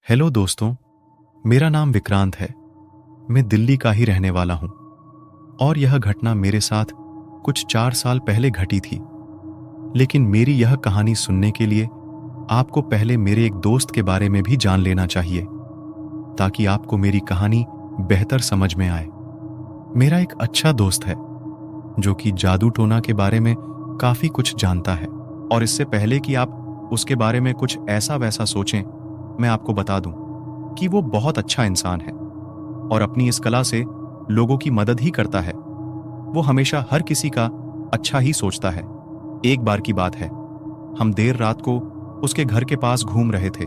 Hello दोस्तों, मेरा नाम विक्रांत है। मैं दिल्ली का ही रहने वाला हूं और यह घटना मेरे साथ कुछ 4 साल पहले घटी थी। लेकिन मेरी यह कहानी सुनने के लिए आपको पहले मेरे एक दोस्त के बारे में भी जान लेना चाहिए, ताकि आपको मेरी कहानी बेहतर समझ में आए। मेरा एक अच्छा दोस्त है जो कि जादू टोना के बारे में काफी कुछ जानता है। और इससे पहले कि आप उसके बारे में कुछ ऐसा वैसा सोचें, मैं आपको बता दूं कि वो बहुत अच्छा इंसान है और अपनी इस कला से लोगों की मदद ही करता है। वो हमेशा हर किसी का अच्छा ही सोचता है। एक बार की बात है, हम देर रात को उसके घर के पास घूम रहे थे।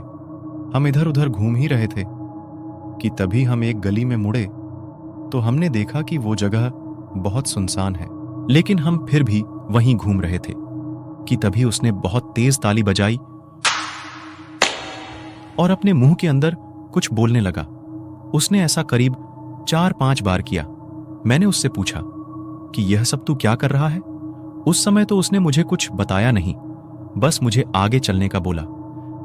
हम इधर उधर घूम ही रहे थे कि तभी हम एक गली में मुड़े तो हमने देखा कि वो जगह बहुत सुनसान है। लेकिन हम फिर भी वहीं घूम रहे थे कि तभी उसने बहुत तेज ताली बजाई और अपने मुंह के अंदर कुछ बोलने लगा। उसने ऐसा करीब 4-5 बार किया। मैंने उससे पूछा कि यह सब तू क्या कर रहा है। उस समय तो उसने मुझे कुछ बताया नहीं, बस मुझे आगे चलने का बोला।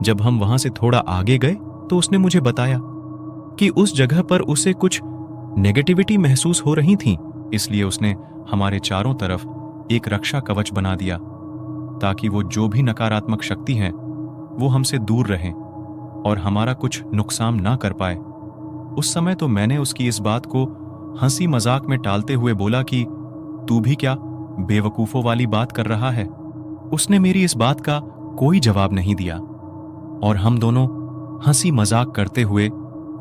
जब हम वहां से थोड़ा आगे गए तो उसने मुझे बताया कि उस जगह पर उसे कुछ नेगेटिविटी महसूस हो रही थी, इसलिए उसने हमारे चारों तरफ एक रक्षा कवच बना दिया ताकि वो जो भी नकारात्मक शक्ति हैं वो हमसे दूर रहें और हमारा कुछ नुकसान ना कर पाए। उस समय तो मैंने उसकी इस बात को हंसी मजाक में टालते हुए बोला कि तू भी क्या बेवकूफों वाली बात कर रहा है। उसने मेरी इस बात का कोई जवाब नहीं दिया और हम दोनों हंसी मजाक करते हुए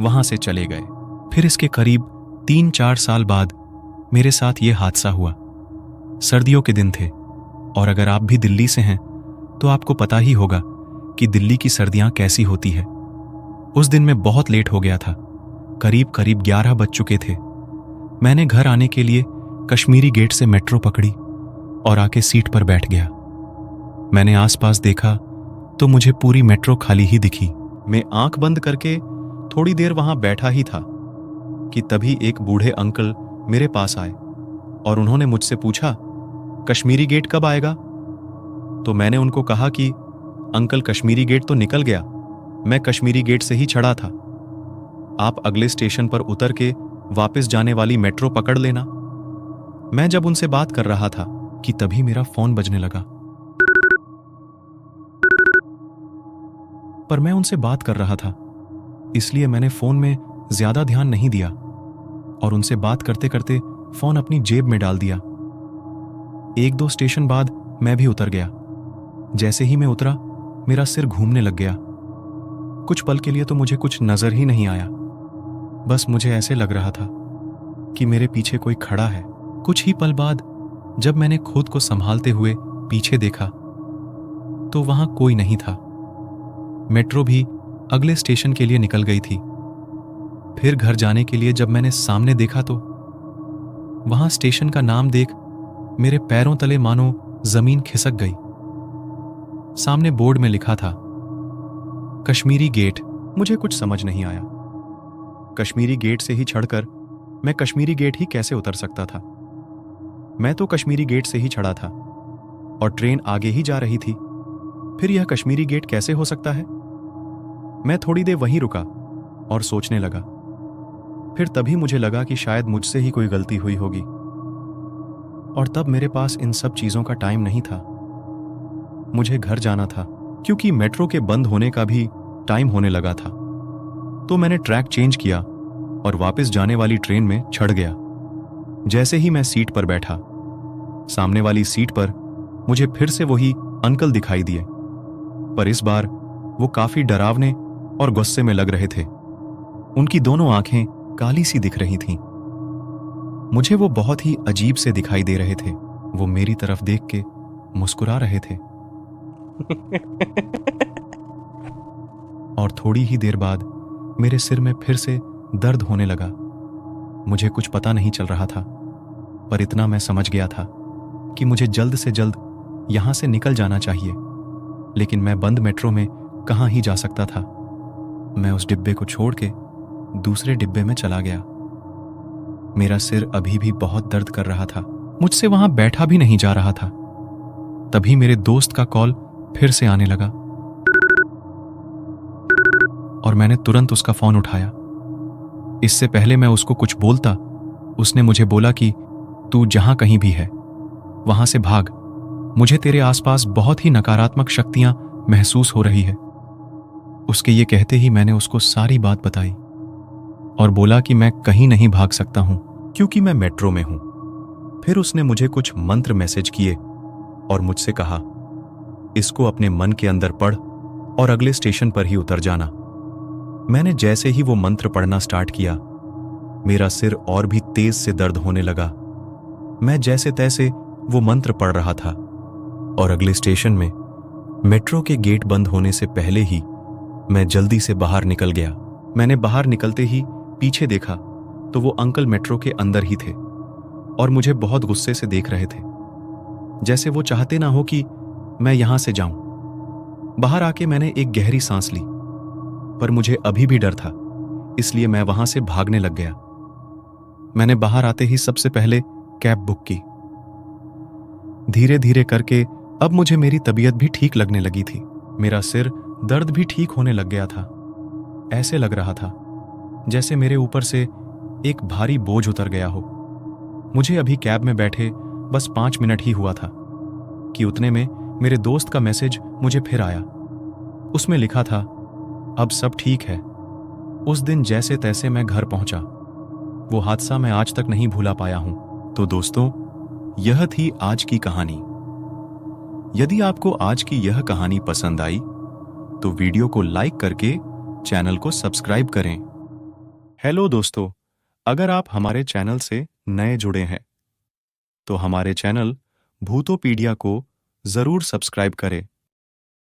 वहां से चले गए। फिर इसके करीब 3-4 साल बाद मेरे साथ ये हादसा हुआ। सर्दियों के दिन थे और अगर आप भी दिल्ली से हैं तो आपको पता ही होगा कि दिल्ली की सर्दियां कैसी होती है। उस दिन मैं बहुत लेट हो गया था, करीब 11 बज चुके थे। मैंने घर आने के लिए कश्मीरी गेट से मेट्रो पकड़ी और आके सीट पर बैठ गया। मैंने आसपास देखा तो मुझे पूरी मेट्रो खाली ही दिखी। मैं आंख बंद करके थोड़ी देर वहां बैठा ही था कि तभी एक बूढ़े अंकल मेरे पास आए और उन्होंने मुझसे पूछा, कश्मीरी गेट कब आएगा? तो मैंने उनको कहा कि अंकल, कश्मीरी गेट तो निकल गया, मैं कश्मीरी गेट से ही चढ़ा था। आप अगले स्टेशन पर उतर के वापस जाने वाली मेट्रो पकड़ लेना। मैं जब उनसे बात कर रहा था कि तभी मेरा फोन बजने लगा। पर मैं उनसे बात कर रहा था, इसलिए मैंने फोन में ज्यादा ध्यान नहीं दिया और उनसे बात करते करते फोन अपनी जेब में डाल दिया। 1-2 स्टेशन बाद मैं भी उतर गया। जैसे ही मैं उतरा, मेरा सिर घूमने लग गया। कुछ पल के लिए तो मुझे कुछ नजर ही नहीं आया। बस मुझे ऐसे लग रहा था कि मेरे पीछे कोई खड़ा है। कुछ ही पल बाद जब मैंने खुद को संभालते हुए पीछे देखा तो वहां कोई नहीं था। मेट्रो भी अगले स्टेशन के लिए निकल गई थी। फिर घर जाने के लिए जब मैंने सामने देखा तो वहां स्टेशन का नाम देख मेरे पैरों तले मानो जमीन खिसक गई। सामने बोर्ड में लिखा था कश्मीरी गेट। मुझे कुछ समझ नहीं आया। कश्मीरी गेट से ही चढ़कर मैं कश्मीरी गेट ही कैसे उतर सकता था? मैं तो कश्मीरी गेट से ही चढ़ा था और ट्रेन आगे ही जा रही थी। फिर यह कश्मीरी गेट कैसे हो सकता है? मैं थोड़ी देर वहीं रुका और सोचने लगा। फिर तभी मुझे लगा कि शायद मुझसे ही कोई गलती हुई होगी और तब मेरे पास इन सब चीजों का टाइम नहीं था। मुझे घर जाना था क्योंकि मेट्रो के बंद होने का भी टाइम होने लगा था। तो मैंने ट्रैक चेंज किया और वापस जाने वाली ट्रेन में चढ़ गया। जैसे ही मैं सीट पर बैठा, सामने वाली सीट पर मुझे फिर से वही अंकल दिखाई दिए, पर इस बार वो काफी डरावने और गुस्से में लग रहे थे। उनकी दोनों आंखें काली सी दिख रही थीं। मुझे वो बहुत ही अजीब से दिखाई दे रहे थे। वो मेरी तरफ देख के मुस्कुरा रहे थे और थोड़ी ही देर बाद मेरे सिर में फिर से दर्द होने लगा। मुझे कुछ पता नहीं चल रहा था, पर इतना मैं समझ गया था कि मुझे जल्द से जल्द यहां से निकल जाना चाहिए। लेकिन मैं बंद मेट्रो में कहां ही जा सकता था। मैं उस डिब्बे को छोड़ के दूसरे डिब्बे में चला गया। मेरा सिर अभी भी बहुत दर्द कर रहा था। मुझसे वहां बैठा भी नहीं जा रहा था। तभी मेरे दोस्त का कॉल फिर से आने लगा। और मैंने तुरंत उसका फोन उठाया। इससे पहले मैं उसको कुछ बोलता, उसने मुझे बोला कि तू जहां कहीं भी है वहां से भाग, मुझे तेरे आसपास बहुत ही नकारात्मक शक्तियां महसूस हो रही है। उसके ये कहते ही मैंने उसको सारी बात बताई और बोला कि मैं कहीं नहीं भाग सकता हूं क्योंकि मैं मेट्रो में हूं। फिर उसने मुझे कुछ मंत्र मैसेज किए और मुझसे कहा, इसको अपने मन के अंदर पढ़ और अगले स्टेशन पर ही उतर जाना। मैंने जैसे ही वो मंत्र पढ़ना स्टार्ट किया, मेरा सिर और भी तेज से दर्द होने लगा। मैं जैसे तैसे वो मंत्र पढ़ रहा था और अगले स्टेशन में मेट्रो के गेट बंद होने से पहले ही मैं जल्दी से बाहर निकल गया। मैंने बाहर निकलते ही पीछे देखा तो वो अंकल मेट्रो के अंदर ही थे और मुझे बहुत गुस्से से देख रहे थे, जैसे वो चाहते ना हो कि मैं यहां से जाऊं। बाहर आके मैंने एक गहरी सांस ली, पर मुझे अभी भी डर था, इसलिए मैं वहां से भागने लग गया। मैंने बाहर आते ही सबसे पहले कैब बुक की। धीरे धीरे करके अब मुझे मेरी तबीयत भी ठीक लगने लगी थी। मेरा सिर दर्द भी ठीक होने लग गया था। ऐसे लग रहा था जैसे मेरे ऊपर से एक भारी बोझ उतर गया हो। मुझे अभी कैब में बैठे बस 5 मिनट ही हुआ था कि उतने में मेरे दोस्त का मैसेज मुझे फिर आया। उसमें लिखा था, अब सब ठीक है। उस दिन जैसे तैसे मैं घर पहुंचा। वो हादसा मैं आज तक नहीं भूला पाया हूं। तो दोस्तों, यह थी आज की कहानी। यदि आपको आज की यह कहानी पसंद आई तो वीडियो को लाइक करके चैनल को सब्सक्राइब करें। हेलो दोस्तों, अगर आप हमारे चैनल से नए जुड़े हैं तो हमारे चैनल भूतोपीडिया को जरूर सब्सक्राइब करें